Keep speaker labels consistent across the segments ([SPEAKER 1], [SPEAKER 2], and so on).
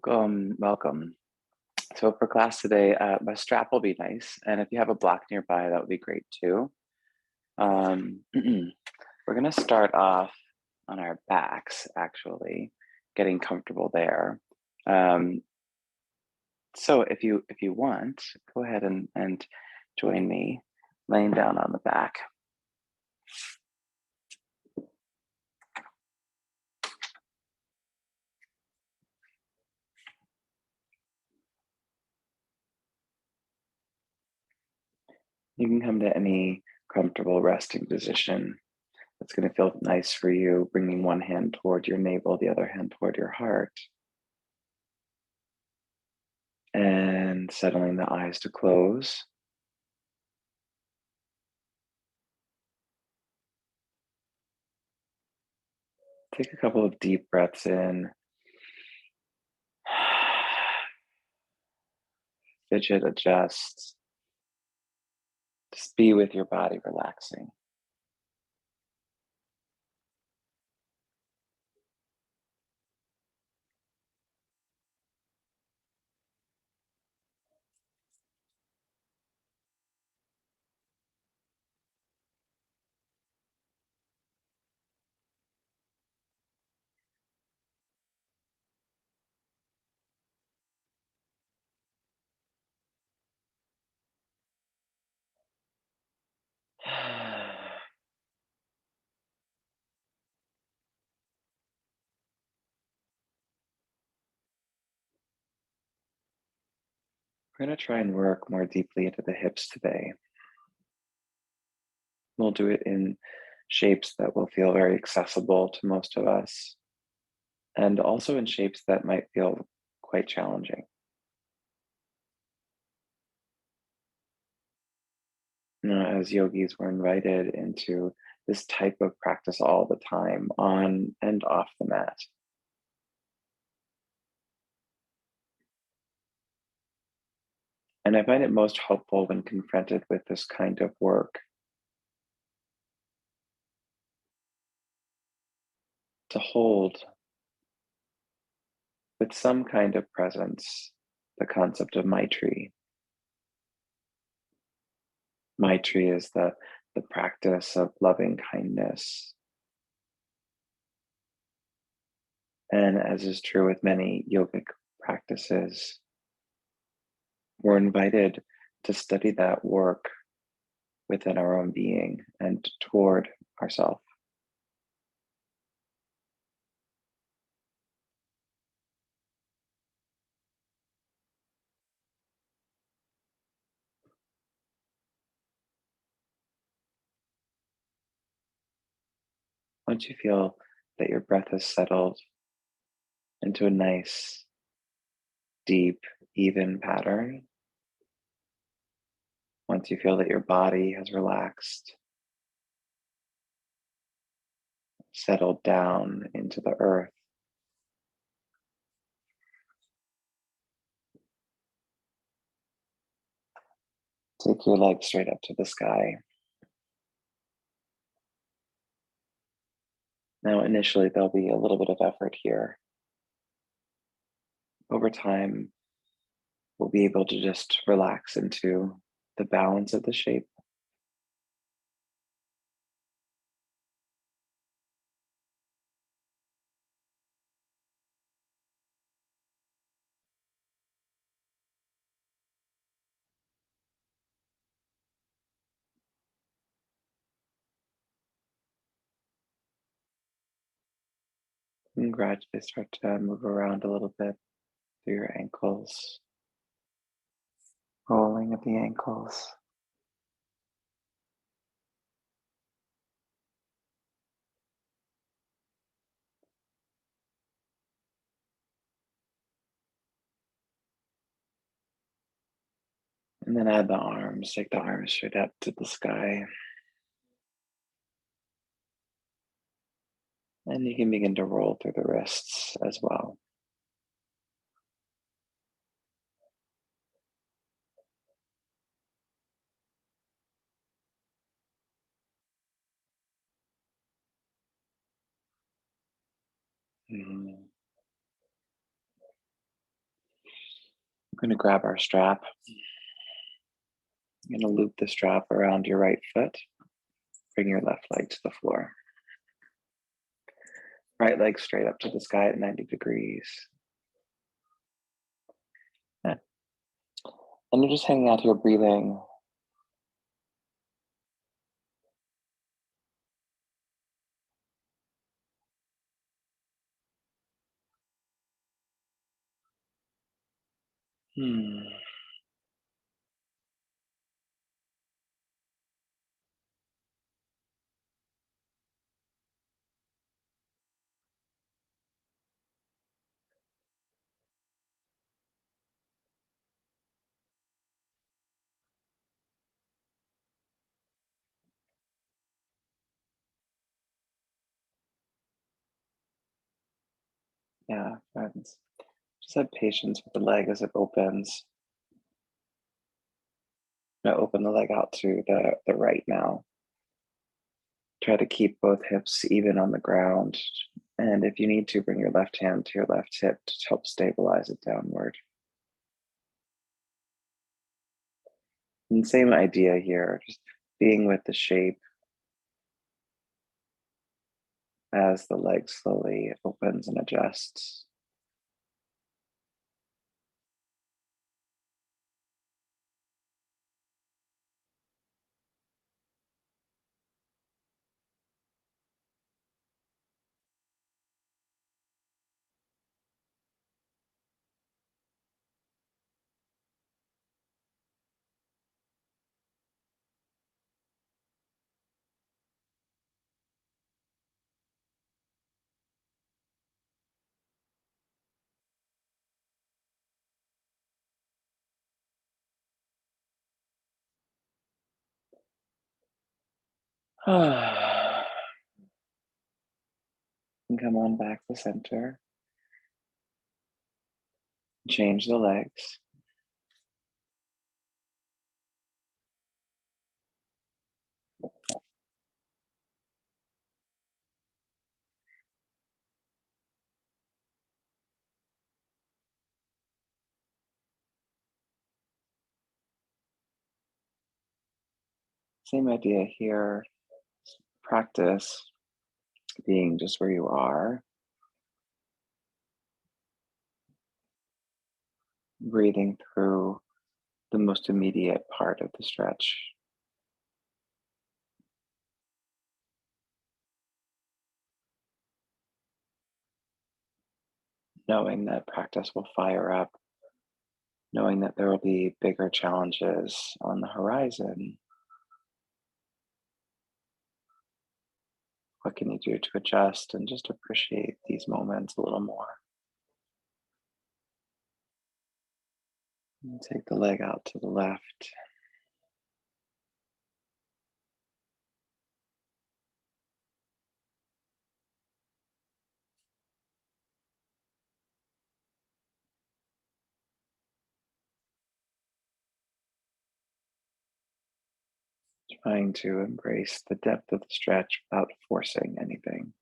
[SPEAKER 1] Welcome, welcome. So for class today, my strap will be nice, and if you have a block nearby, that would be great too. We're gonna start off on our backs, actually, getting comfortable there. Um, so if you want, go ahead and join me, laying down on the back. You can come to any comfortable resting position. It's going to feel nice for you, bringing one hand toward your navel, the other hand toward your heart. And settling the eyes to close. Take a couple of deep breaths in. Fidget, adjust. Just be with your body relaxing. We're going to try and work more deeply into the hips today. We'll do it in shapes that will feel very accessible to most of us, and also in shapes that might feel quite challenging. As yogis, we're invited into this type of practice all the time, on and off the mat. And I find it most helpful when confronted with this kind of work to hold with some kind of presence the concept of Maitri. Maitri is the practice of loving kindness. And as is true with many yogic practices, we're invited to study that work within our own being and toward ourselves. Once you feel that your breath has settled into a nice, deep, even pattern, once you feel that your body has relaxed, settled down into the earth, take your legs straight up to the sky. Now, initially, there'll be a little bit of effort here. Over time, we'll be able to just relax into the balance of the shape. And gradually start to move around a little bit through your ankles, rolling at the ankles. And then add the arms, take the arms straight up to the sky. And you can begin to roll through the wrists as well. Mhm. We're going to grab our strap. I'm going to loop the strap around your right foot. Bring your left leg to the floor. Right leg straight up to the sky at 90 degrees. Yeah. And you're just hanging out here breathing. Hmm. Yeah, friends. Just have patience with the leg as it opens. I'm gonna open the leg out to the right now. Try to keep both hips even on the ground. And if you need to, bring your left hand to your left hip to help stabilize it downward. And same idea here, just being with the shape as the leg slowly opens and adjusts. And come on back to center. Change the legs. Same idea here. Practice being just where you are, breathing through the most immediate part of the stretch, knowing that practice will fire up, knowing that there will be bigger challenges on the horizon. What can you do to adjust and just appreciate these moments a little more? And take the leg out to the left. Trying to embrace the depth of the stretch without forcing anything.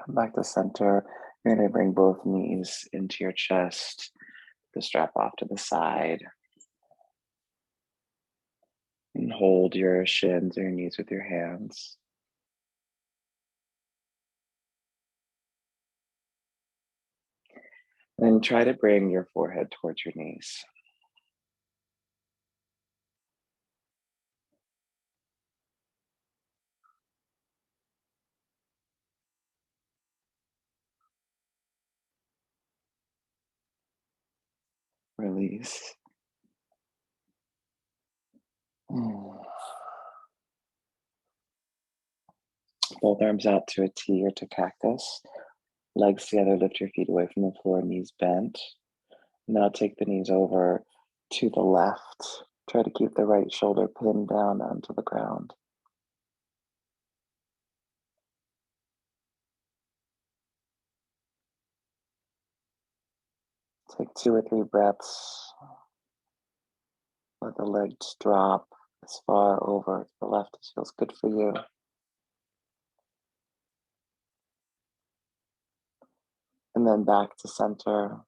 [SPEAKER 1] Come back to center. You're going to bring both knees into your chest, the strap off to the side, and hold your shins or your knees with your hands. And try to bring your forehead towards your knees. Release. Mm. Both arms out to a T or to cactus. Legs together, lift your feet away from the floor, knees bent. Now take the knees over to the left. Try to keep the right shoulder pinned down onto the ground. Take 2 or 3 breaths. Let the legs drop as far over to the left as feels good for you. And then back to center.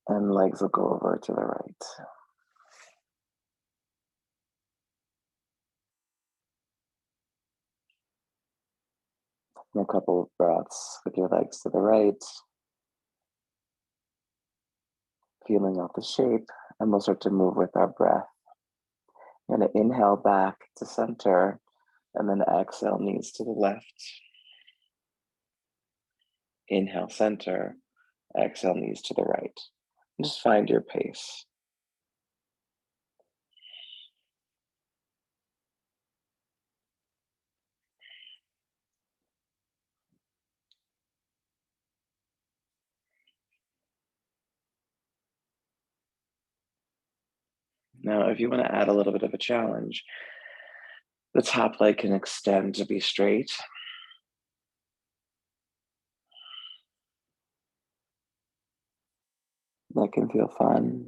[SPEAKER 1] And legs will go over to the right. And a couple of breaths with your legs to the right, feeling out the shape, and we'll start to move with our breath. You're going to inhale back to center, and then exhale, knees to the left. Inhale, center, exhale, knees to the right. And just find your pace. Now, if you want to add a little bit of a challenge, the top leg can extend to be straight. That can feel fun.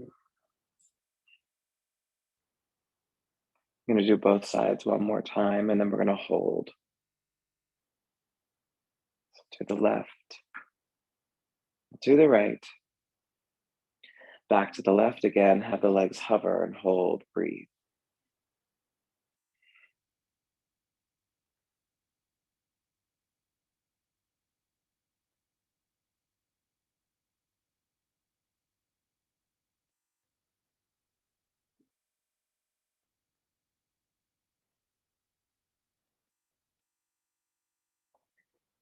[SPEAKER 1] You're going to do both sides one more time, and then we're going to hold to the left, to the right, back to the left again. Have the legs hover and hold, breathe.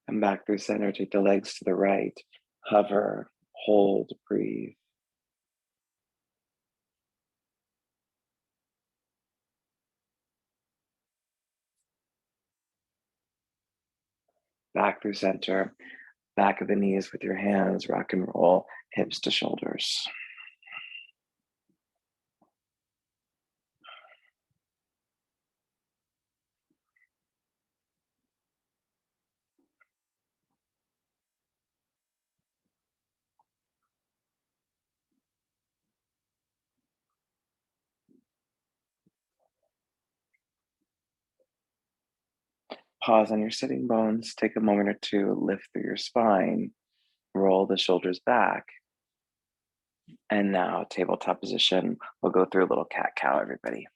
[SPEAKER 1] Come back through center, take the legs to the right, hover, hold, breathe. Back through center, back of the knees with your hands, rock and roll, hips to shoulders. Pause on your sitting bones, take a moment or two, lift through your spine, roll the shoulders back. And now, tabletop position. We'll go through a little cat cow, everybody.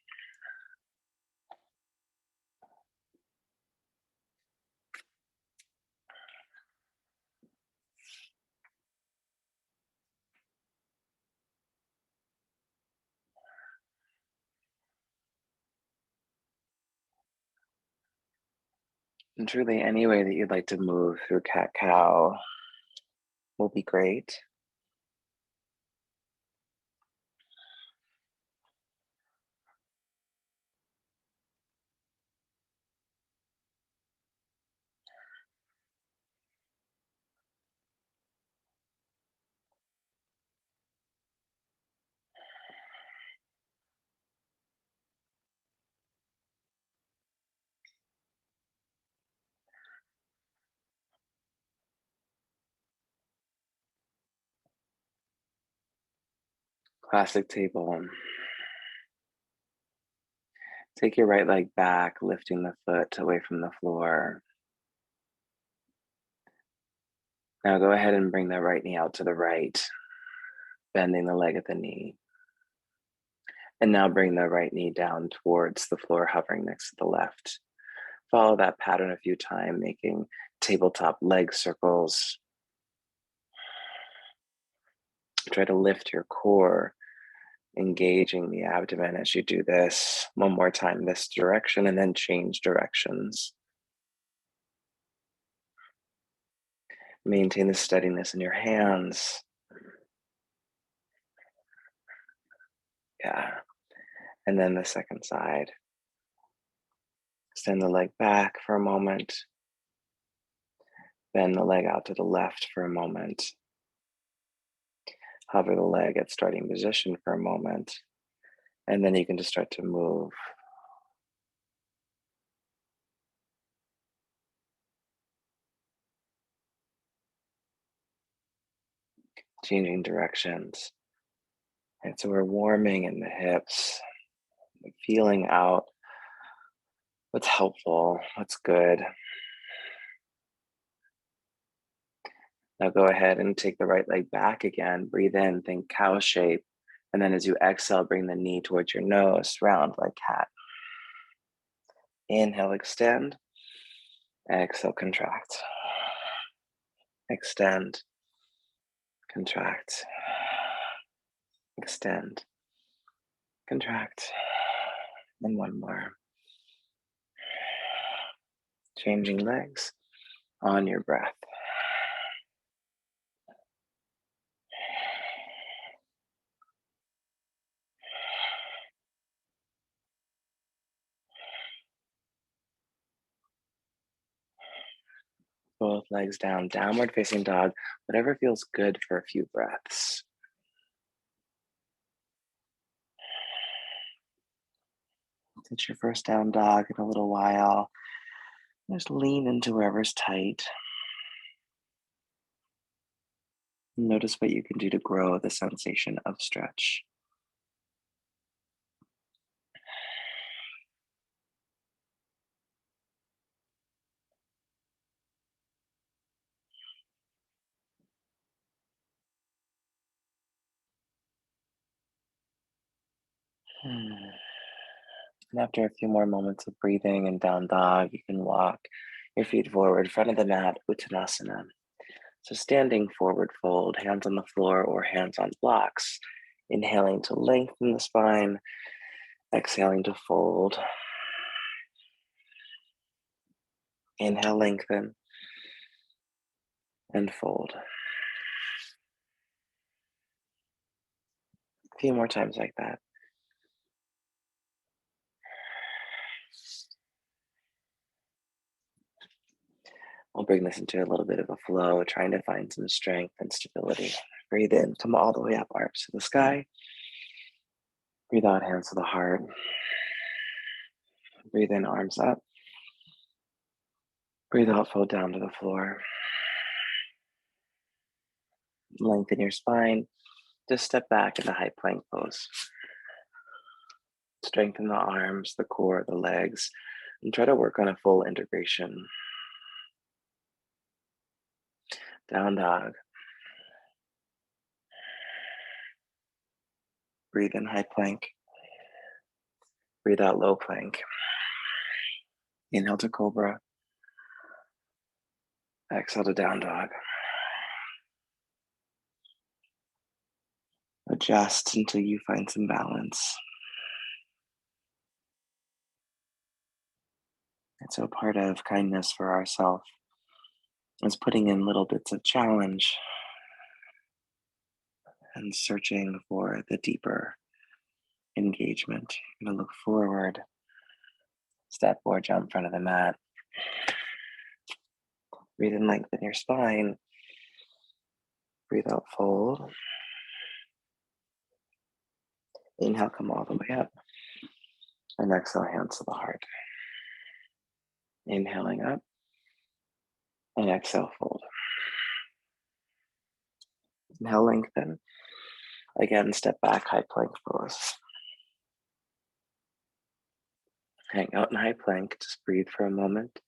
[SPEAKER 1] And truly, any way that you'd like to move through cat cow will be great. Classic table. Take your right leg back, lifting the foot away from the floor. Now go ahead and bring that right knee out to the right, bending the leg at the knee. And now bring the right knee down towards the floor, hovering next to the left. Follow that pattern a few times, making tabletop leg circles. Try to lift your core, engaging the abdomen as you do this. One more time, this direction, and then change directions. Maintain the steadiness in your hands. Yeah. And then the second side. Extend the leg back for a moment. Bend the leg out to the left for a moment. Hover the leg at starting position for a moment. And then you can just start to move. Changing directions. And so we're warming in the hips, feeling out what's helpful, what's good. Now go ahead and take the right leg back again. Breathe in, think cow shape. And then as you exhale, bring the knee towards your nose, round like cat. Inhale, extend. Exhale, contract. Extend, contract. Extend, contract. And one more. Changing legs on your breath. Both legs down, downward facing dog, whatever feels good for a few breaths. It's your first down dog in a little while. Just lean into wherever's tight. Notice what you can do to grow the sensation of stretch. And after a few more moments of breathing and down dog, you can walk your feet forward, front of the mat, Uttanasana. So standing forward fold, hands on the floor or hands on blocks. Inhaling to lengthen the spine, exhaling to fold. Inhale, lengthen, and fold. A few more times like that. We'll bring this into a little bit of a flow, trying to find some strength and stability. Breathe in, come all the way up, arms to the sky. Breathe out, hands to the heart. Breathe in, arms up. Breathe out, fold down to the floor. Lengthen your spine. Just step back into high plank pose. Strengthen the arms, the core, the legs, and try to work on a full integration. Down dog. Breathe in high plank. Breathe out low plank. Inhale to cobra. Exhale to down dog. Adjust until you find some balance. And so part of kindness for ourselves is putting in little bits of challenge and searching for the deeper engagement. You're gonna look forward, step or jump in front of the mat. Breathe in, lengthen your spine. Breathe out, fold. Inhale, come all the way up. And exhale, hands to the heart. Inhaling up. And exhale, fold. Inhale, lengthen. Again, step back, high plank pose. Hang out in high plank, just breathe for a moment.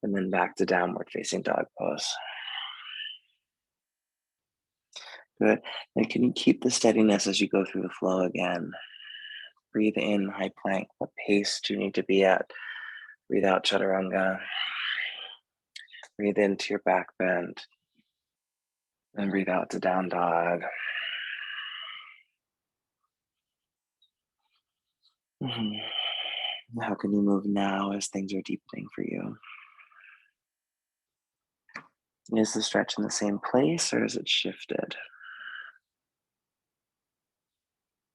[SPEAKER 1] And then back to downward facing dog pose. Good. And can you keep the steadiness as you go through the flow again? Breathe in, high plank. What pace do you need to be at? Breathe out, chaturanga. Breathe into your back bend. And breathe out to down dog. How can you move now as things are deepening for you? Is the stretch in the same place or is it shifted?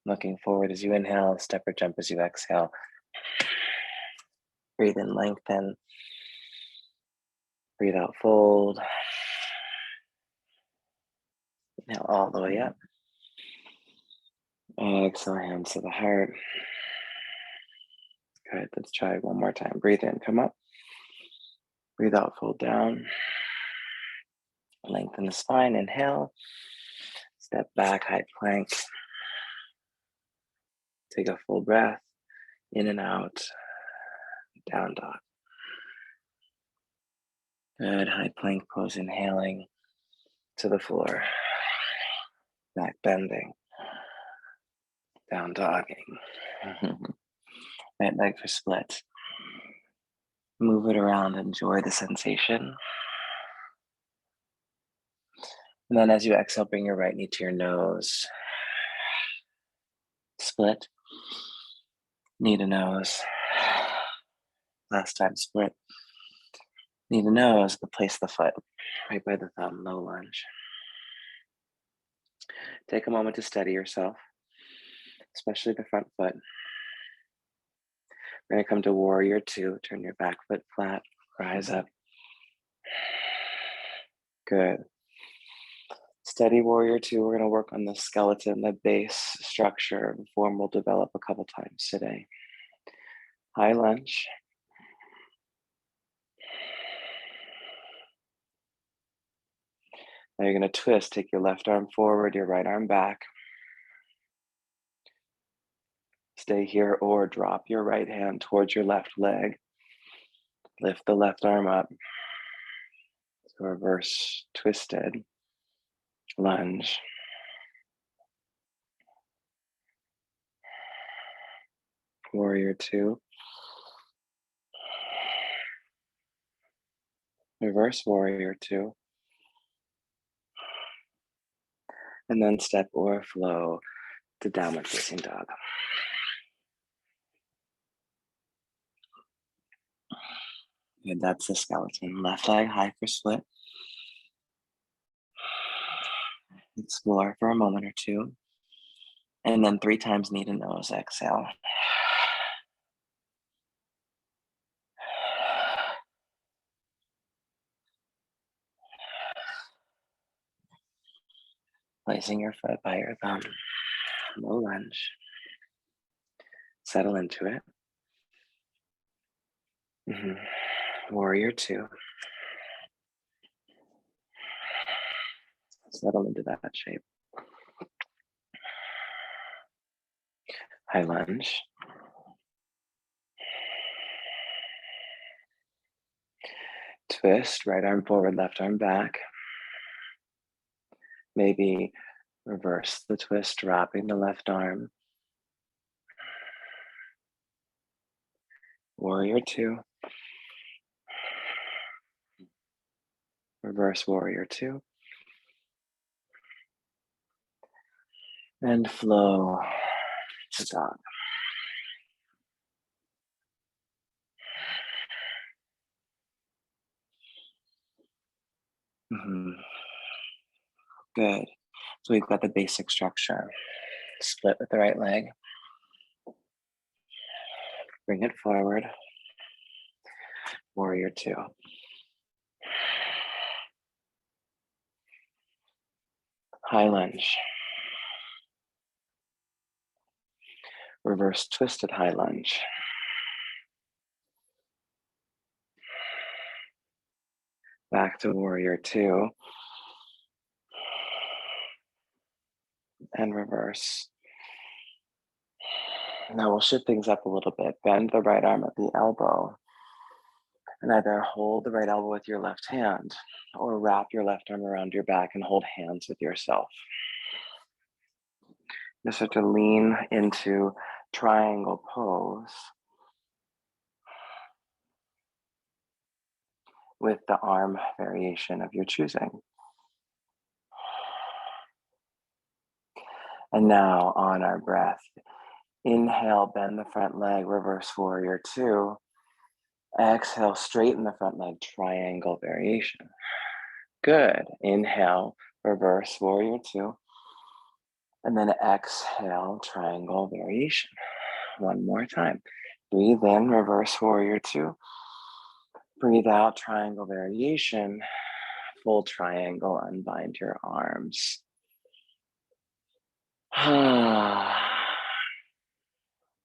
[SPEAKER 1] Looking forward as you inhale, step or jump as you exhale. Breathe in, lengthen. Breathe out, fold. Now all the way up. Exhale, hands to the heart. Good, let's try it one more time. Breathe in, come up. Breathe out, fold down. Lengthen the spine, inhale. Step back, high plank. Take a full breath, in and out, down dog. Good, high plank pose, inhaling to the floor. Back bending, down dogging. Right leg for split. Move it around, enjoy the sensation. And then as you exhale, bring your right knee to your nose. Split, knee to nose. Last time, split. Knee to nose, but place the foot right by the thumb, low lunge. Take a moment to steady yourself, especially the front foot. We're gonna come to warrior two. Turn your back foot flat, rise up. Good. Steady warrior two. We're gonna work on the skeleton, the base structure. The form will develop a couple times today. High lunge. Now you're gonna twist. Take your left arm forward, your right arm back. Stay here or drop your right hand towards your left leg. Lift the left arm up. So reverse twisted lunge. Warrior two. Reverse warrior two. And then step or flow to downward facing dog. And that's the skeleton. Left leg high for split. Explore for a moment or two. And then 3 times knee to nose, exhale. Placing your foot by your thumb. Low lunge. Settle into it. Warrior two. Settle into that shape. High lunge. Twist, right arm forward, left arm back. Maybe reverse the twist, dropping the left arm. Warrior two. Reverse warrior two. And flow to dog. Good. So we've got the basic structure. Split with the right leg. Bring it forward. Warrior two. High lunge. Reverse twisted high lunge. Back to warrior two. And reverse. Now we'll shift things up a little bit. Bend the right arm at the elbow. And either hold the right elbow with your left hand or wrap your left arm around your back and hold hands with yourself. Just start to lean into triangle pose with the arm variation of your choosing. And now on our breath, inhale, bend the front leg, reverse warrior two. Exhale, straighten the front leg, triangle variation. Good. Inhale, reverse warrior two. And then exhale, triangle variation. One more time. Breathe in, reverse warrior two. Breathe out, triangle variation. Full triangle, unbind your arms.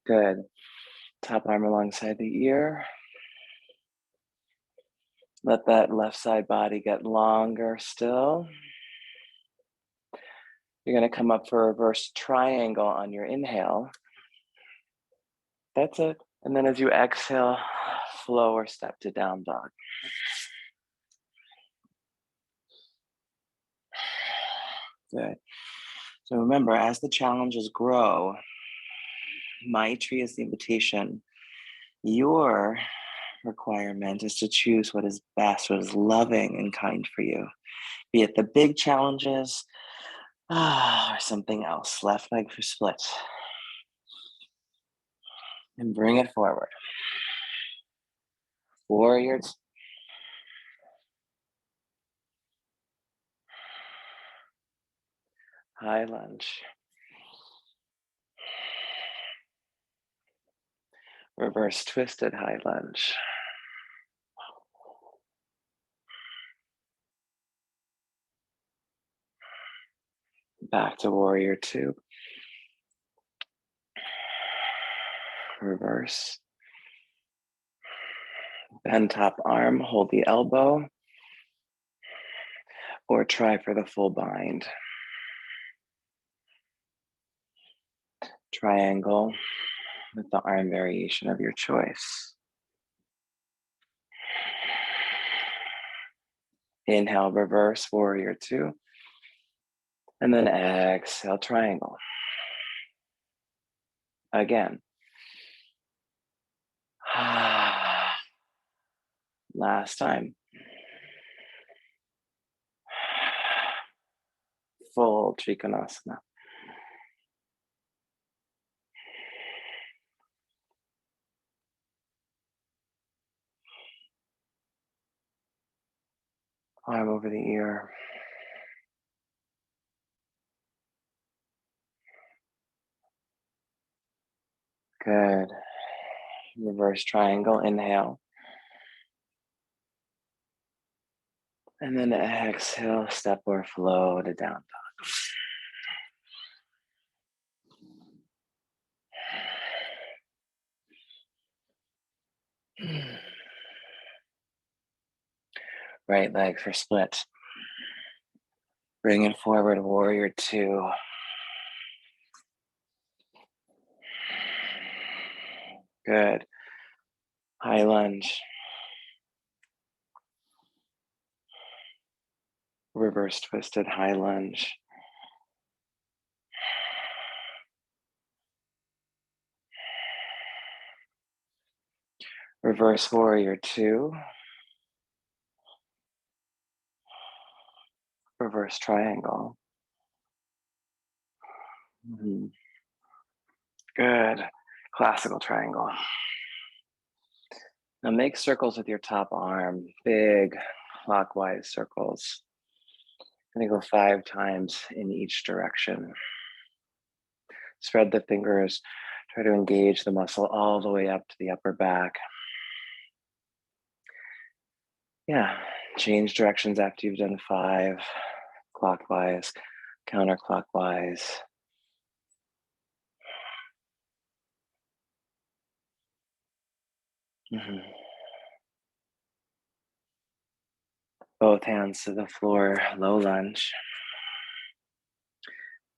[SPEAKER 1] Good. Top arm alongside the ear. Let that left side body get longer still. You're going to come up for a reverse triangle on your inhale. That's it. And then as you exhale, flow or step to down dog. Good. So remember, as the challenges grow, my tree is the invitation. Your requirement is to choose what is best, what is loving and kind for you. Be it the big challenges or something else. Left leg for split. And bring it forward. Warriors. High lunge. Reverse twisted high lunge. Back to warrior two. Reverse. Bend top arm, hold the elbow, or try for the full bind. Triangle with the arm variation of your choice. Inhale, reverse, warrior two. And then exhale, triangle. Again. Last time. Full Trikonasana. Arm over the ear. Good. Reverse triangle, inhale. And then exhale, step or flow to down dog. Right leg for split. Bring it forward, warrior two. Good. High lunge. Reverse twisted high lunge. Reverse warrior two. Reverse triangle. Good. Classical triangle. Now make circles with your top arm, big clockwise circles. I'm gonna go 5 times in each direction. Spread the fingers, try to engage the muscle all the way up to the upper back. Yeah, change directions after you've done 5, clockwise, counterclockwise. Both hands to the floor, low lunge.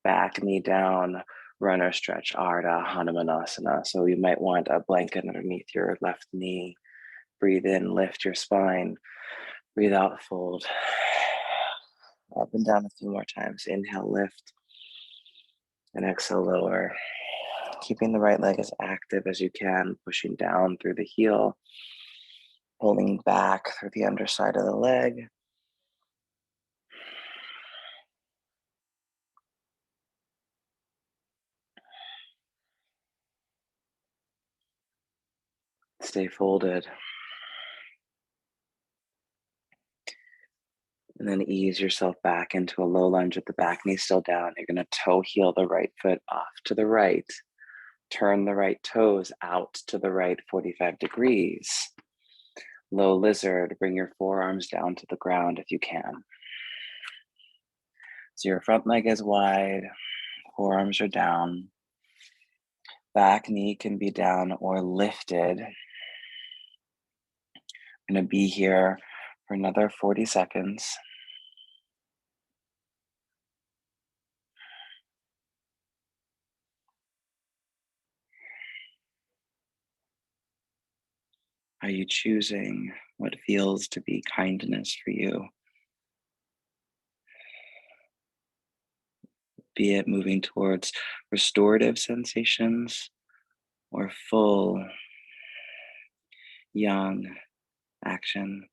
[SPEAKER 1] Back knee down, runner stretch, Ardha Hanumanasana. So you might want a blanket underneath your left knee. Breathe in, lift your spine. Breathe out, fold. Up and down a few more times. Inhale, lift. And exhale, lower. Keeping the right leg as active as you can, pushing down through the heel, pulling back through the underside of the leg. Stay folded. And then ease yourself back into a low lunge with the back knee still down. You're going to toe heel the right foot off to the right. Turn the right toes out to the right 45 degrees. Low lizard, bring your forearms down to the ground if you can. So your front leg is wide, forearms are down. Back knee can be down or lifted. I'm gonna be here for another 40 seconds. Are you choosing what feels to be kindness for you? Be it moving towards restorative sensations or full, young action.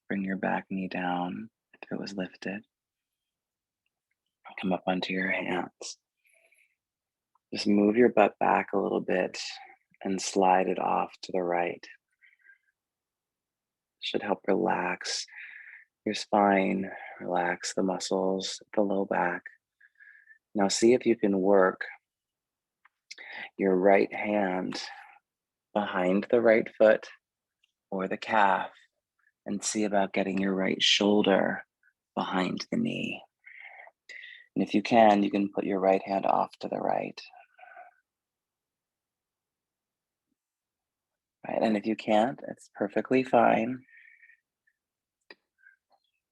[SPEAKER 1] Bring your back knee down if it was lifted. Come up onto your hands. Just move your butt back a little bit and slide it off to the right. Should help relax your spine, relax the muscles, the low back. Now see if you can work your right hand behind the right foot or the calf and see about getting your right shoulder behind the knee. And if you can put your right hand off to the right. Right, and if you can't, it's perfectly fine.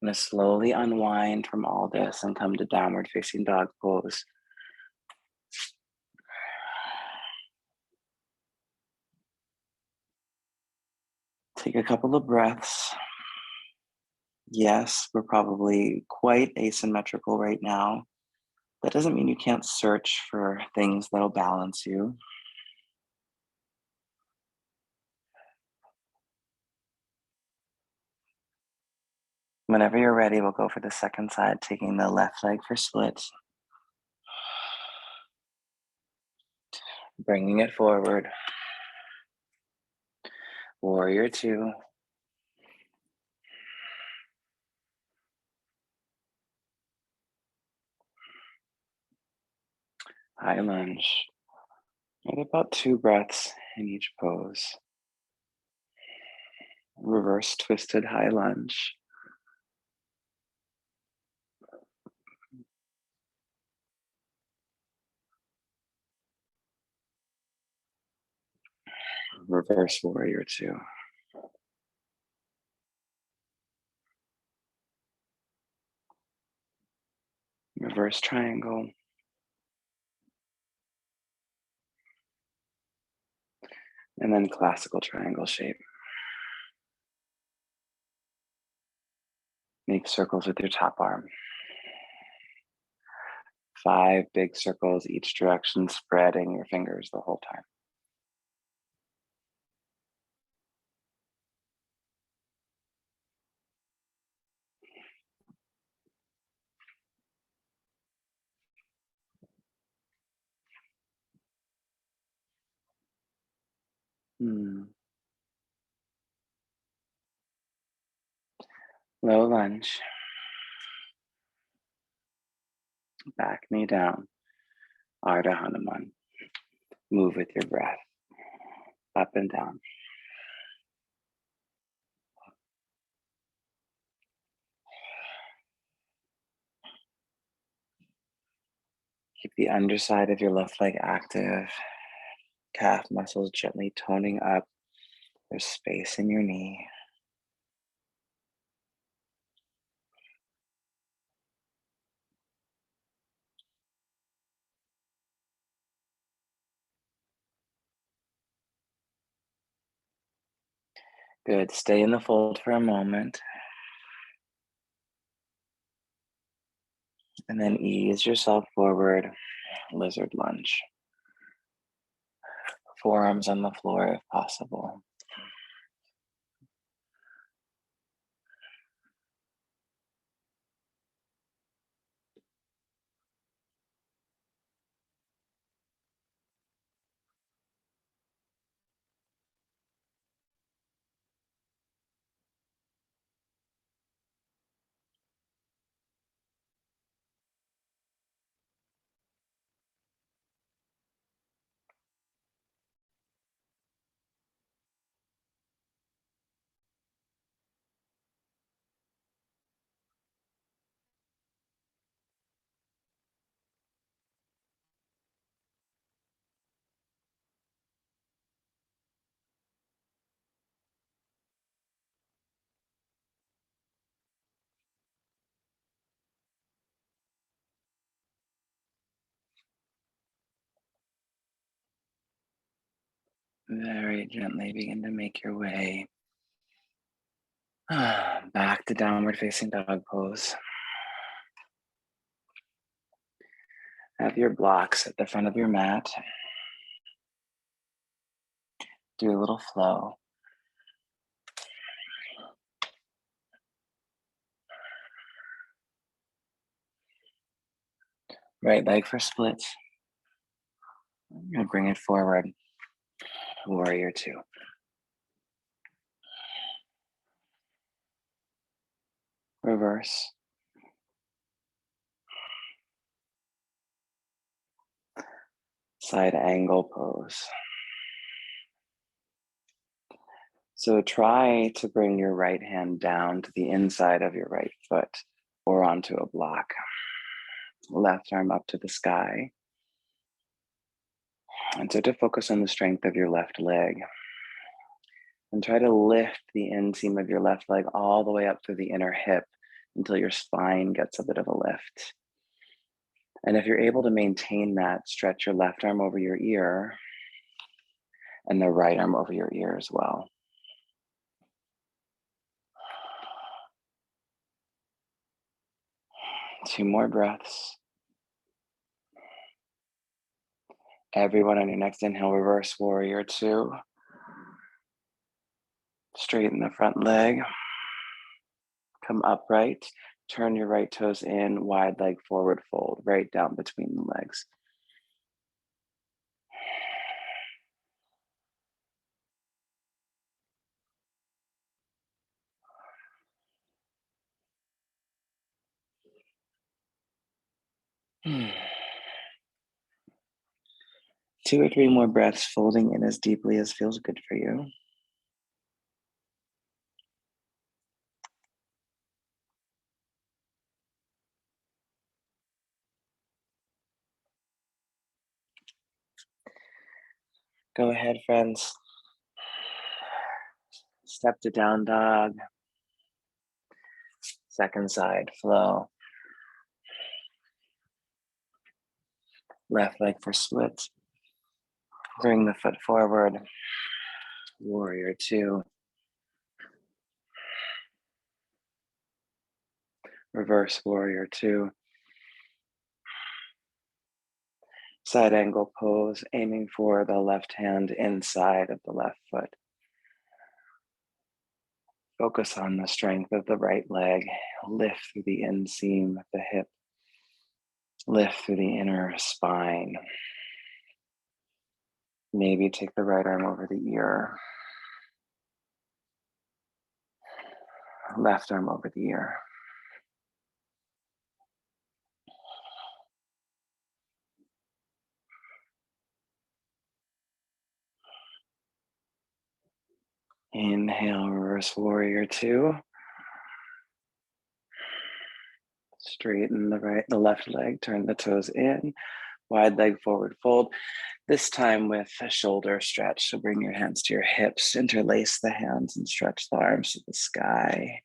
[SPEAKER 1] I'm going to slowly unwind from all this and come to downward facing dog pose. Take a couple of breaths. Yes, we're probably quite asymmetrical right now. That doesn't mean you can't search for things that'll balance you. Whenever you're ready, we'll go for the second side, taking the left leg for splits. Bringing it forward. Warrior two. High lunge. Get about 2 breaths in each pose. Reverse twisted high lunge. Reverse warrior two. Reverse triangle. And then classical triangle shape. Make circles with your top arm. 5 big circles each direction, spreading your fingers the whole time. Low lunge. Back knee down. Ardha Hanuman. Move with your breath. Up and down. Keep the underside of your left leg active. Calf muscles gently toning up. There's space in your knee. Good. Stay in the fold for a moment. And then ease yourself forward. Lizard lunge. Forearms on the floor if possible. very gently begin to make your way back to downward facing dog pose. Have your blocks at the front of your mat. Do a little flow. Right leg for splits. I'm going to bring it forward. Warrior two. Reverse. Side angle pose. So try to bring your right hand down to the inside of your right foot or onto a block. Left arm up to the sky. And so to focus on the strength of your left leg. And try to lift the inseam of your left leg all the way up through the inner hip until your spine gets a bit of a lift. And if you're able to maintain that, stretch your left arm over your ear and the right arm over your ear as well. Two more breaths. Everyone on your next inhale, reverse warrior two. Straighten the front leg. Come upright. Turn your right toes in, wide leg forward fold, right down between the legs. Two or three more breaths, folding in as deeply as feels good for you. Go ahead, friends. Step to down dog. Second side, flow. Left leg for splits. Bring the foot forward. Warrior two. Reverse warrior two. Side angle pose, aiming for the left hand inside of the left foot. Focus on the strength of the right leg. Lift through the inseam of the hip. Lift through the inner spine. Maybe take the right arm over the ear. Left arm over the ear. Inhale, reverse warrior two. Straighten the left leg, turn the toes in, wide leg forward fold. This time with a shoulder stretch. So bring your hands to your hips, interlace the hands and stretch the arms to the sky.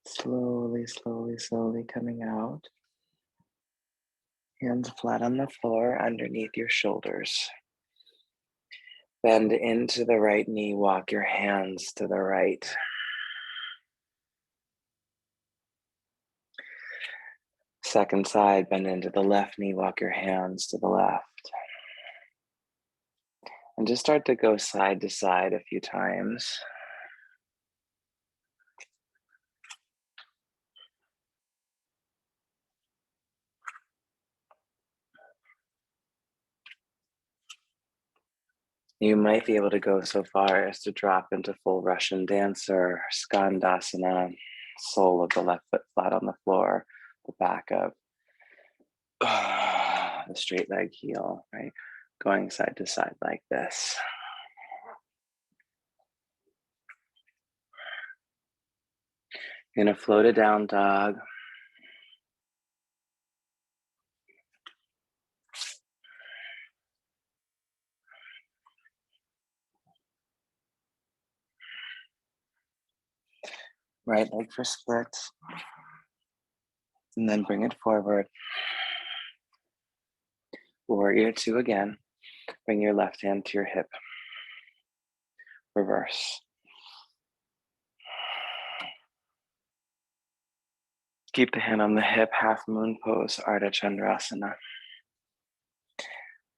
[SPEAKER 1] Slowly, slowly, slowly coming out. Hands flat on the floor underneath your shoulders. Bend into the right knee, walk your hands to the right. Second side, bend into the left knee, walk your hands to the left. And just start to go side to side a few times. You might be able to go so far as to drop into full Russian dancer, Skandasana, sole of the left foot flat on the floor, the back of the straight leg heel, right? Going side to side like this. You're gonna float a down dog. Right leg for splits. And then bring it forward. Warrior two again. Bring your left hand to your hip. Reverse. Keep the hand on the hip, half moon pose, Ardha Chandrasana.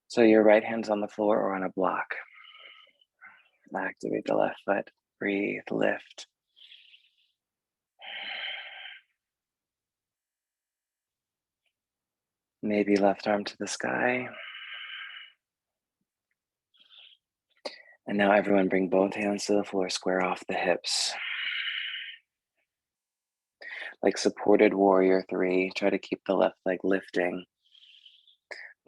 [SPEAKER 1] So your right hand's on the floor or on a block. Activate the left foot. Breathe, lift. Maybe left arm to the sky. And now everyone bring both hands to the floor, square off the hips. Like supported warrior three, try to keep the left leg lifting.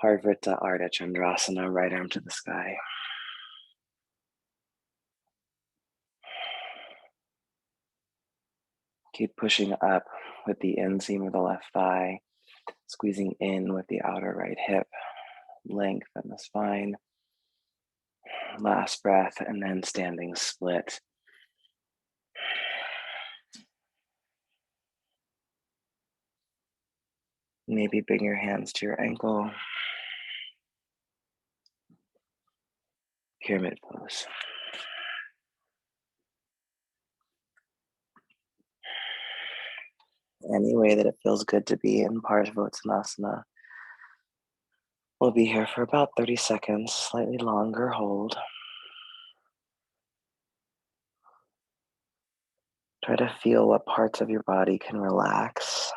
[SPEAKER 1] Parvrita Ardha Chandrasana, right arm to the sky. Keep pushing up with the inseam of the left thigh, squeezing in with the outer right hip, lengthen the spine. Last breath, and then standing split. Maybe bring your hands to your ankle. Pyramid pose. Any way that it feels good to be in Parsvottanasana. We'll be here for about 30 seconds, slightly longer hold. Try to feel what parts of your body can relax.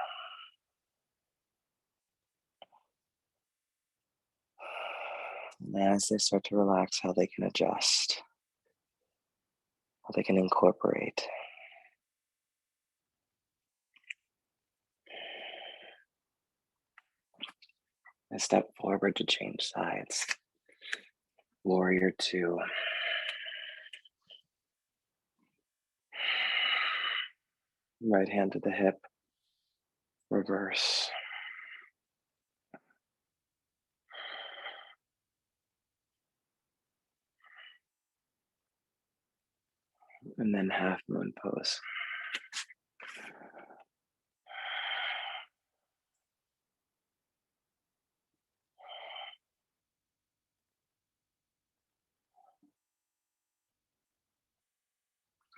[SPEAKER 1] And as they start to relax, how they can adjust, how they can incorporate. And step forward to change sides. Warrior two. Right hand to the hip. Reverse. And then half moon pose.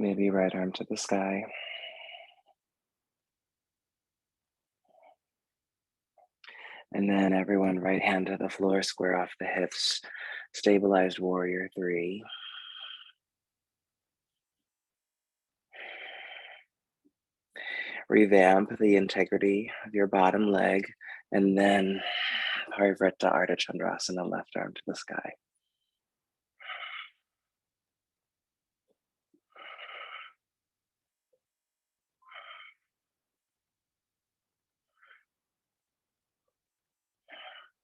[SPEAKER 1] Maybe right arm to the sky. And then everyone right hand to the floor, square off the hips. Stabilized warrior three. Revamp the integrity of your bottom leg. And then Parivrtta Ardha Chandrasana, left arm to the sky.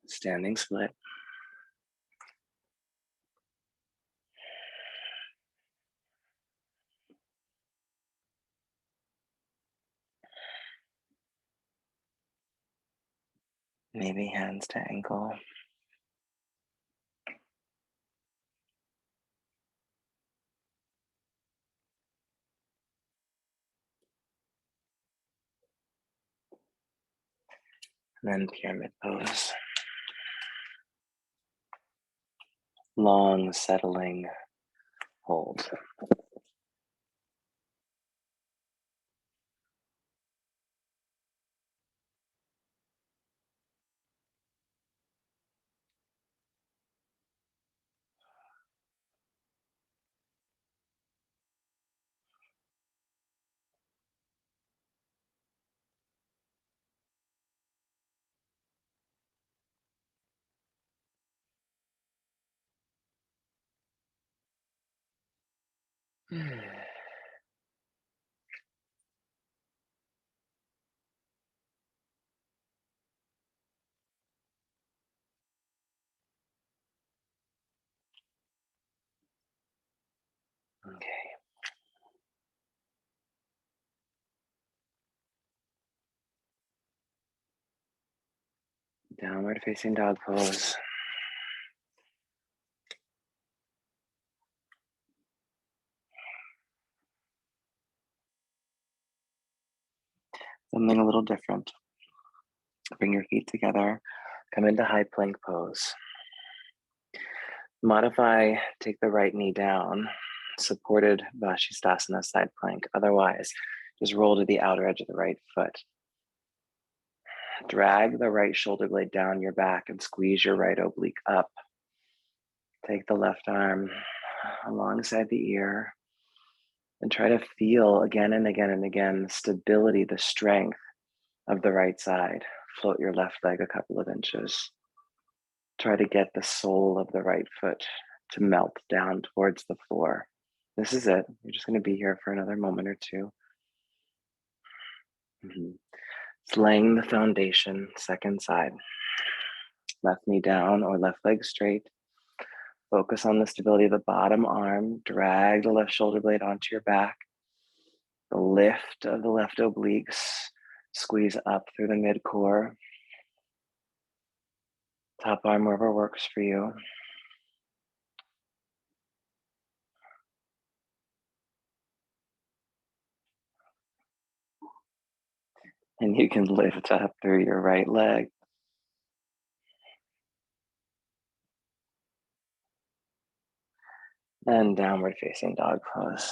[SPEAKER 1] Standing split. Maybe hands to ankle. And then pyramid pose. Long settling hold. Downward facing dog pose. Something a little different. Bring your feet together. Come into high plank pose. Modify, take the right knee down, supported Vashisthasana side plank. Otherwise, just roll to the outer edge of the right foot. Drag the right shoulder blade down your back and squeeze your right oblique up. Take the left arm alongside the ear and try to feel again and again and again the stability, the strength of the right side. Float your left leg a couple of inches. Try to get the sole of the right foot to melt down towards the floor. This is it. You're just going to be here for another moment or two. It's laying the foundation, second side. Left knee down or left leg straight. Focus on the stability of the bottom arm. Drag the left shoulder blade onto your back. The lift of the left obliques. Squeeze up through the mid-core. Top arm wherever works for you. And you can lift up through your right leg. And downward facing dog pose.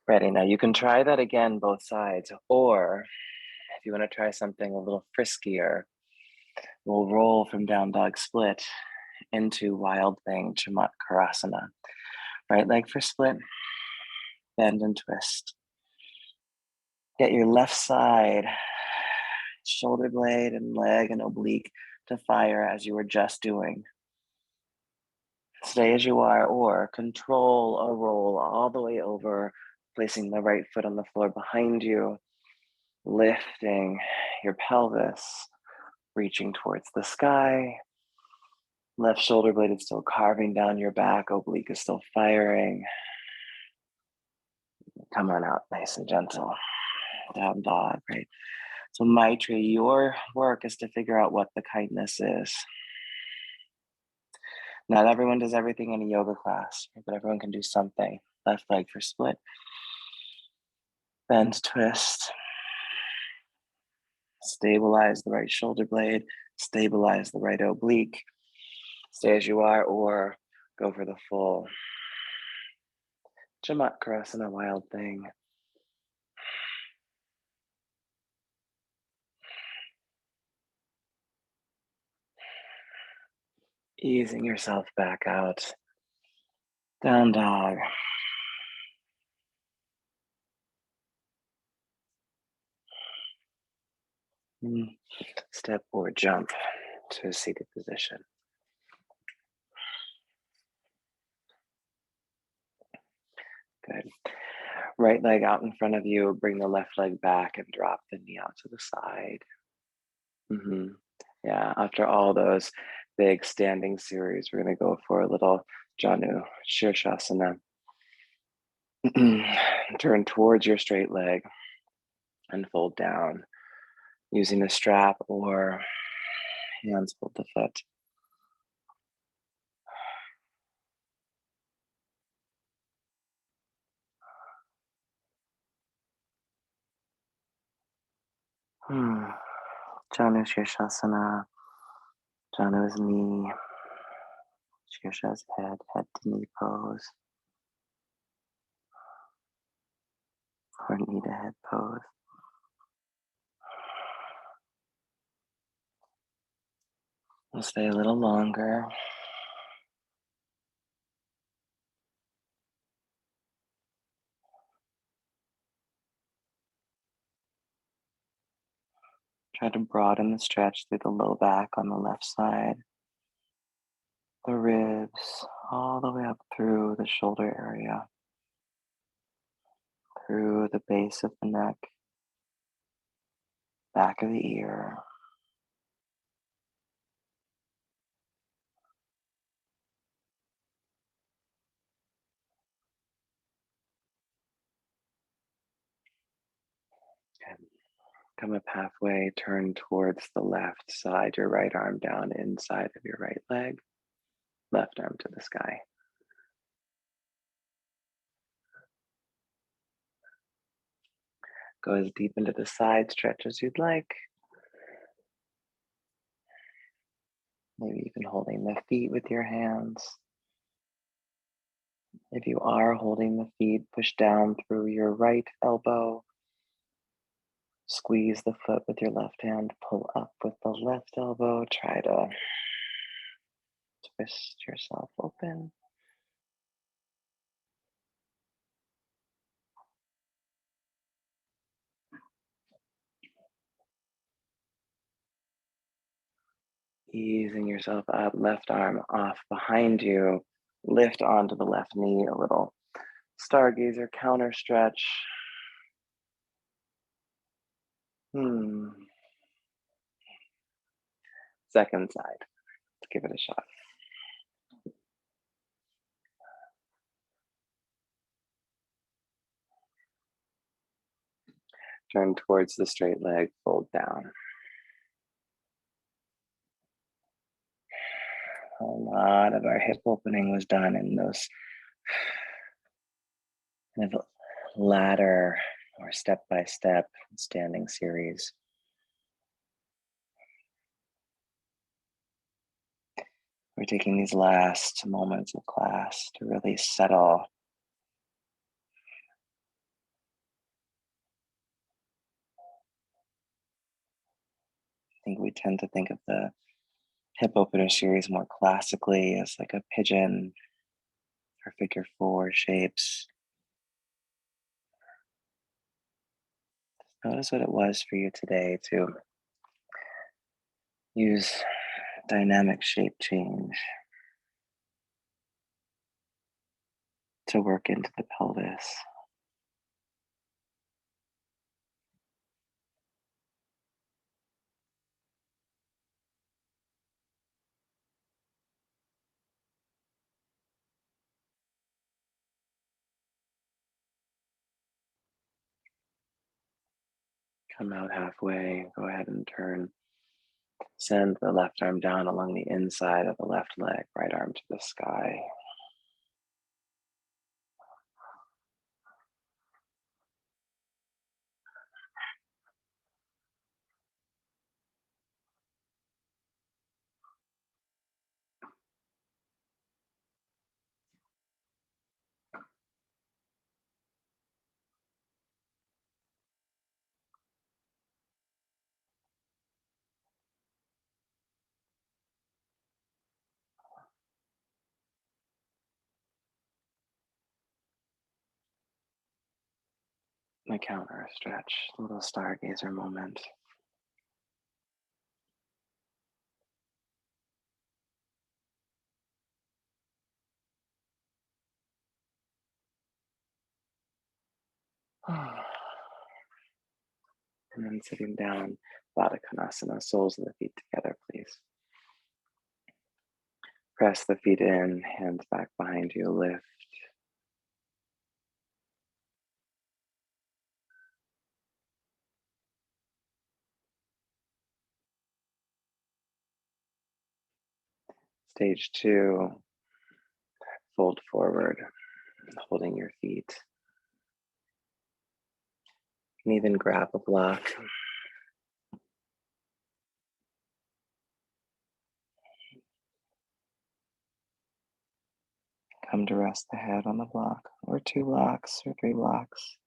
[SPEAKER 1] Ready, now you can try that again, both sides, or if you want to try something a little friskier, we'll roll from down dog split into wild thing, Chamatkarasana. Right leg for split, bend and twist. Get your left side, shoulder blade and leg and oblique to fire as you were just doing. Stay as you are, or control a roll all the way over, placing the right foot on the floor behind you, lifting your pelvis, reaching towards the sky. Left shoulder blade is still carving down your back, oblique is still firing. Come on out, nice and gentle. Down dog, right? So Maitri, your work is to figure out what the kindness is. Not everyone does everything in a yoga class, but everyone can do something. Left leg for split. Bend, twist. Stabilize the right shoulder blade. Stabilize the right oblique. Stay as you are, or go for the full Chamatkarasana, wild thing. Easing yourself back out. Down dog. Step or jump to a seated position. Good. Right leg out in front of you. Bring the left leg back and drop the knee out to the side. Yeah, after all those big standing series, we're going to go for a little Janu Shirshasana. Turn towards your straight leg and fold down using a strap or hands hold the foot. Janu Shirshasana. Janu is knee. Shirsha is head to knee pose. Or knee to head pose. We'll stay a little longer. Try to broaden the stretch through the low back on the left side. The ribs all the way up through the shoulder area. Through the base of the neck. Back of the ear. Come up halfway, turn towards the left side, your right arm down inside of your right leg, left arm to the sky. Go as deep into the side stretch as you'd like. Maybe even holding the feet with your hands. If you are holding the feet, push down through your right elbow. Squeeze the foot with your left hand, pull up with the left elbow. Try to twist yourself open. Easing yourself up, left arm off behind you. Lift onto the left knee a little. Stargazer counter stretch. Hmm. Second side. Let's give it a shot. Turn towards the straight leg, fold down. A lot of our hip opening was done in those kind of ladder or step by step standing series. We're taking these last moments of class to really settle. I think we tend to think of the hip opener series more classically as like a pigeon or figure four shapes. Notice what it was for you today to use dynamic shape change to work into the pelvis. Come out halfway, go ahead and turn. Send the left arm down along the inside of the left leg, right arm to the sky. The counter stretch, a little stargazer moment. And then sitting down, Baddha Konasana, soles of the feet together, please. Press the feet in, hands back behind you, lift. Stage two, fold forward, holding your feet. You can even grab a block. Come to rest the head on the block, or two blocks, or three blocks.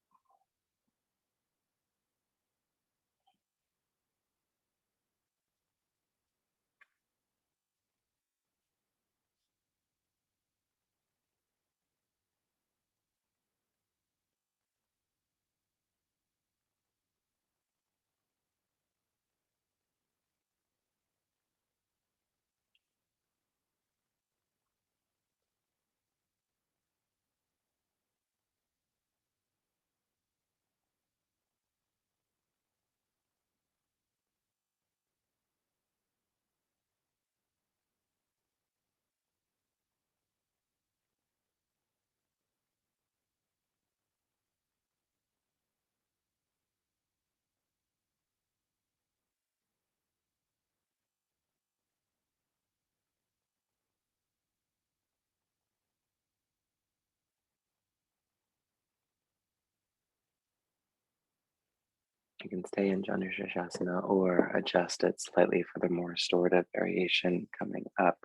[SPEAKER 1] You can stay in Janushirshasana or adjust it slightly for the more restorative variation coming up.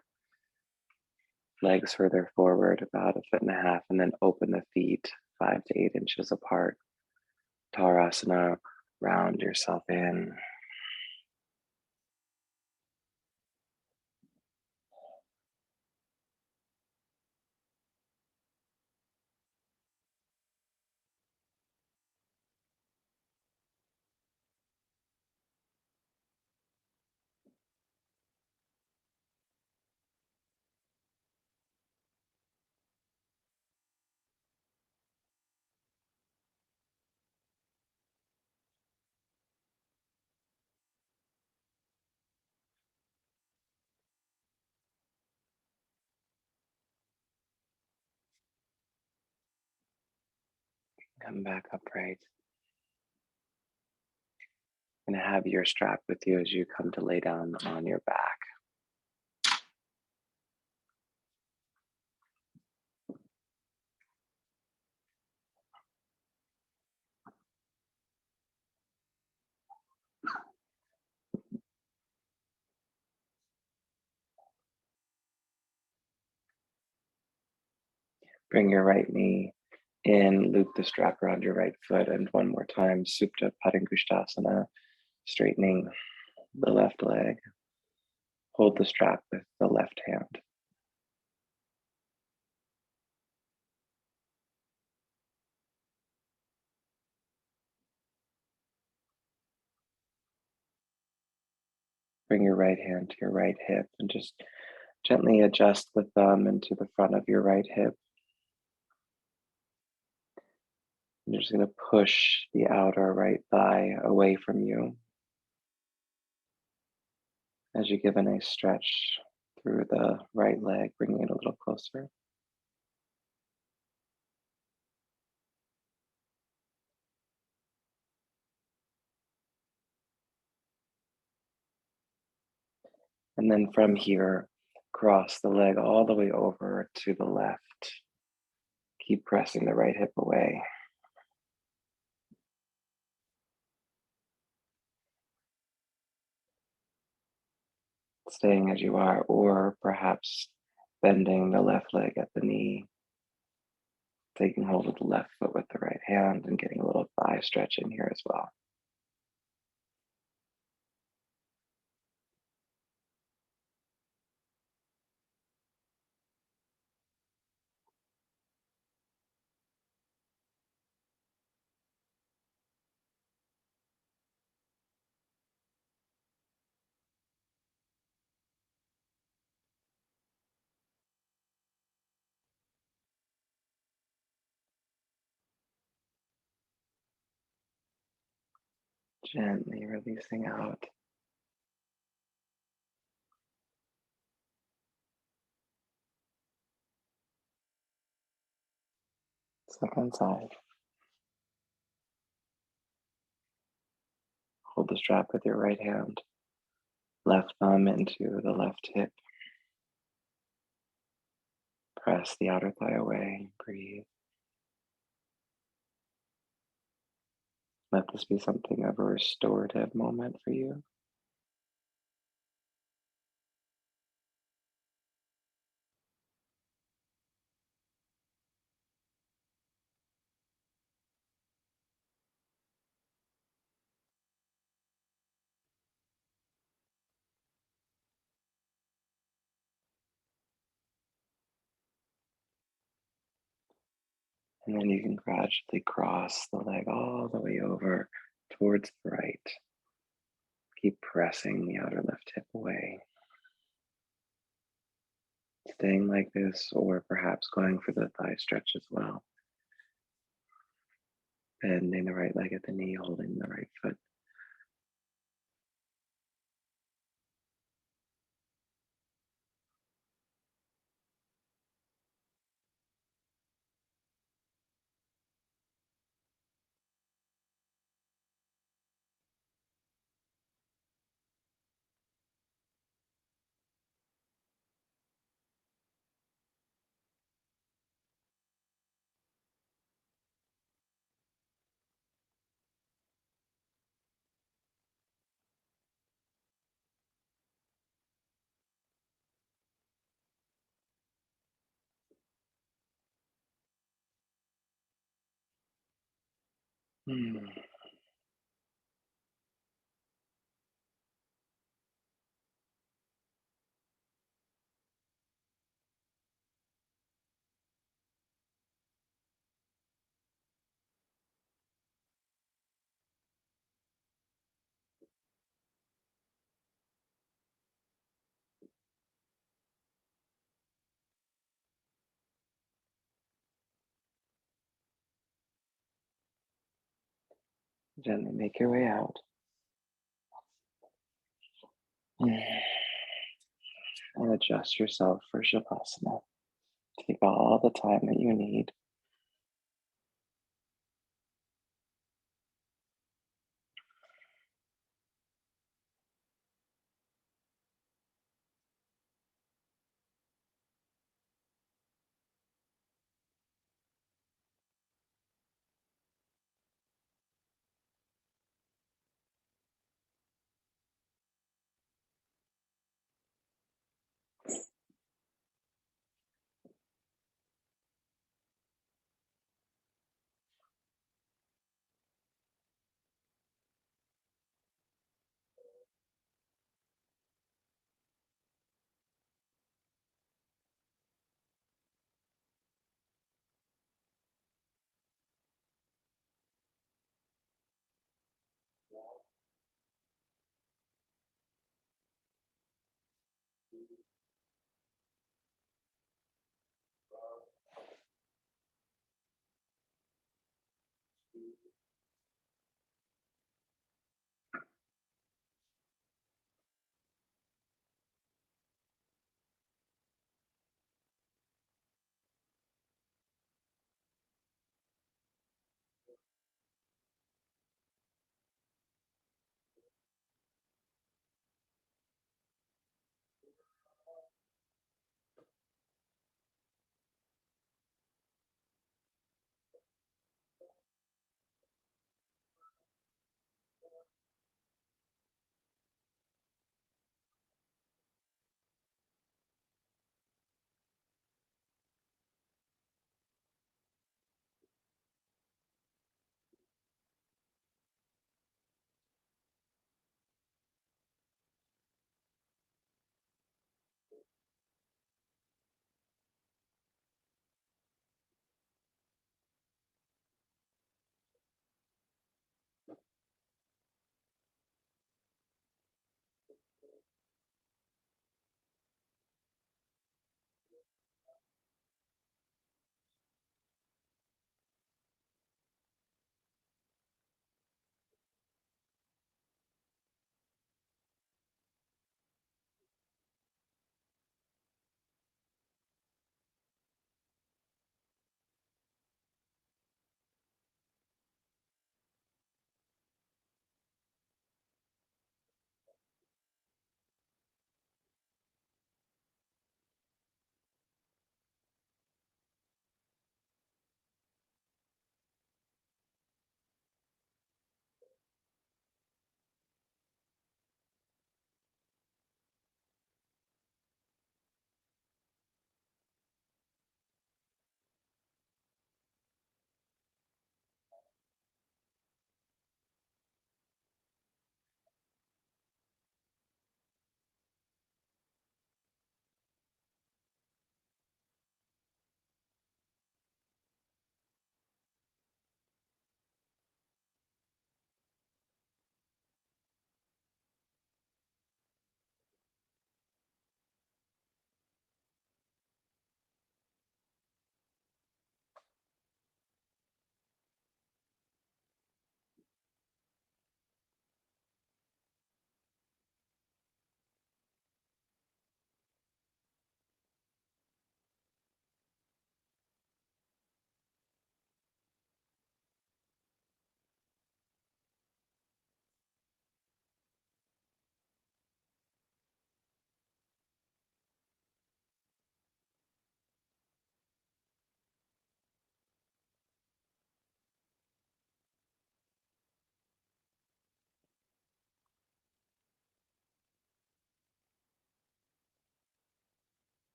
[SPEAKER 1] Legs further forward, about 1.5 feet, and then open the feet 5 to 8 inches apart. Tarasana, round yourself in. Come back upright. And have your strap with you as you come to lay down on your back. Bring your right knee in, loop the strap around your right foot, and one more time, Supta Padangusthasana, straightening the left leg. Hold the strap with the left hand. Bring your right hand to your right hip and just gently adjust the thumb into the front of your right hip. You're just going to push the outer right thigh away from you as you give a nice stretch through the right leg, bringing it a little closer. And then from here, cross the leg all the way over to the left. Keep pressing the right hip away. Staying as you are, or perhaps bending the left leg at the knee, taking hold of the left foot with the right hand and getting a little thigh stretch in here as well. Gently releasing out. Second side. Hold the strap with your right hand. Left thumb into the left hip. Press the outer thigh away. Breathe. Let this be something of a restorative moment for you. And then you can gradually cross the leg all the way over towards the right. Keep pressing the outer left hip away. Staying like this, or perhaps going for the thigh stretch as well. Bending the right leg at the knee, holding the right foot. Hmm. Gently make your way out. And adjust yourself for Shavasana. Take all the time that you need.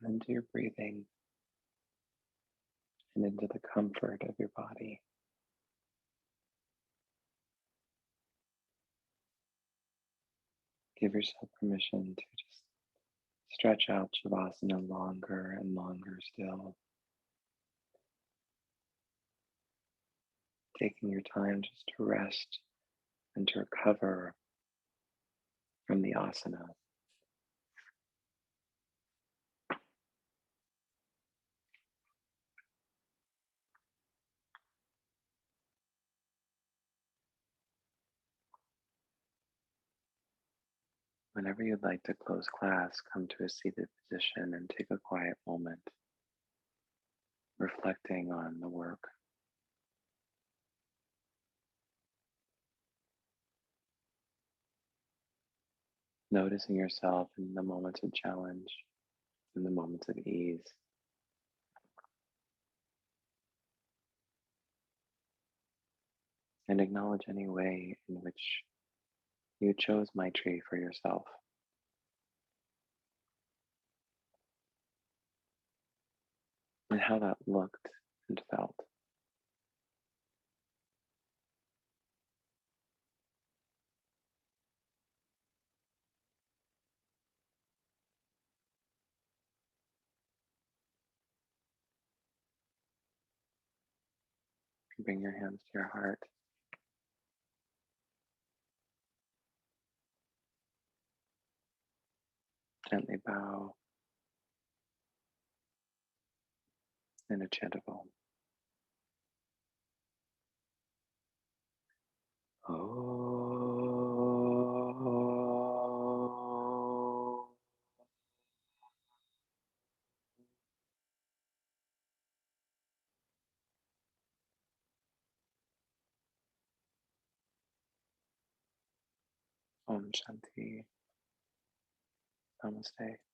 [SPEAKER 1] Into your breathing. and into the comfort of your body. Give yourself permission to just stretch out Shavasana longer and longer still, taking your time just to rest and to recover from the asana. Whenever you'd like to close class, come to a seated position and take a quiet moment, reflecting on the work, noticing yourself in the moments of challenge, in the moments of ease, and acknowledge any way in which you chose Maitri for yourself and how that looked and felt. Bring your hands to your heart. Gently bow in a chant of Om. Om Shanti. Namaste.